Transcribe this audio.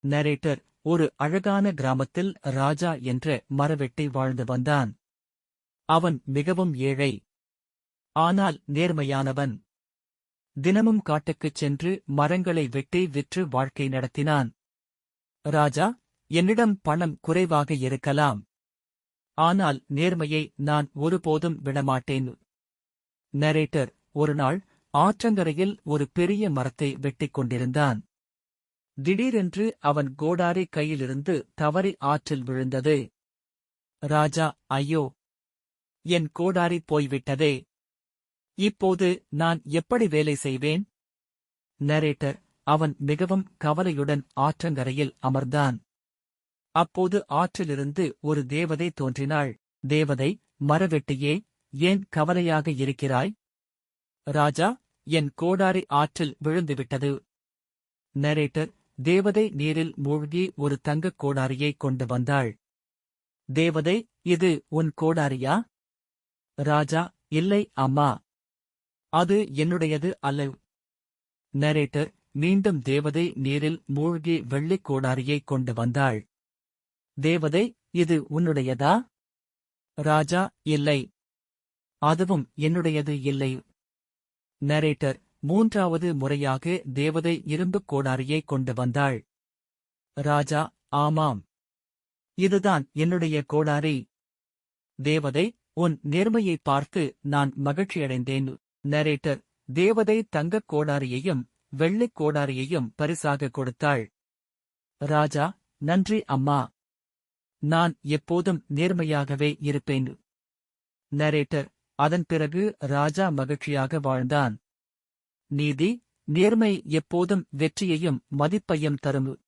Narrator. ஒரு அழகான கிராமத்தில் ராஜா என்ற மரவெட்டி வாழ்ந்து வந்தான். அவன் மிகவும் ஏழை. ஆனால் நேர்மையானவன். தினமும் காட்டுக்குச் சென்று மரங்களை வெட்டி விற்று வாழ்க்கை நடத்தினான். ராஜா, என்னிடம் பணம் குறைவாக இருக்கலாம். ஆனால் நேர்மையை நான் ஒருபோதும் விடமாட்டேன். நரேட்டர். ஒருநாள் ஆற்றங்கரையில் ஒரு பெரிய மரத்தை வெட்டிக் கொண்டிருந்தான். திடீரென்று அவன் கோடாரி கையிலிருந்து தவறி ஆற்றில் விழுந்தது. ராஜா, ஐயோ! என் கோடாரி போய்விட்டதே. இப்போது நான் எப்படி வேலை செய்வேன்? நரேட்டர். அவன் மிகவும் கவலையுடன் ஆற்றங்கரையில் அமர்ந்தான். அப்போது ஆற்றிலிருந்து ஒரு தேவதை தோன்றினாள். தேவதை, மரவெட்டியே, ஏன் கவலையாக இருக்கிறாய்? ராஜா, என் கோடாரி ஆற்றில் விழுந்துவிட்டது. நரேட்டர். தேவதை நீரில் மூழ்கி ஒரு தங்கக் கோடாரியைக் கொண்டு வந்தாள். தேவதை, இது உன் கோடாரியா? ராஜா, இல்லை அம்மா. அது என்னுடையது அல்ல. நரேட்டர். மீண்டும் தேவதை நீரில் மூழ்கி வெள்ளிக் கோடாரியைக் கொண்டு வந்தாள். தேவதை, இது உன்னுடையதா? ராஜா, இல்லை. அதுவும் என்னுடையது இல்லை. நரேட்டர். மூன்றாவது முறையாக தேவதை இரும்புக் கோடாரியைக் கொண்டு வந்தாள். ராஜா, ஆமாம். இதுதான் என்னுடைய கோடாரி. தேவதை, உன் நேர்மையைப் பார்த்து நான் மகிழ்ச்சியடைந்தேன். நரேட்டர். தேவதை தங்கக் கோடாரியையும் வெள்ளிக் கோடாரியையும் பரிசாக கொடுத்தாள். ராஜா, நன்றி அம்மா. நான் எப்போதும் நேர்மையாகவே இருப்பேன். நரேட்டர். அதன் பிறகு ராஜா மகிழ்ச்சியாக வாழ்ந்தான். நீதி, நேர்மை எப்போதும் வெற்றியையும் மதிப்பையும் தரும்.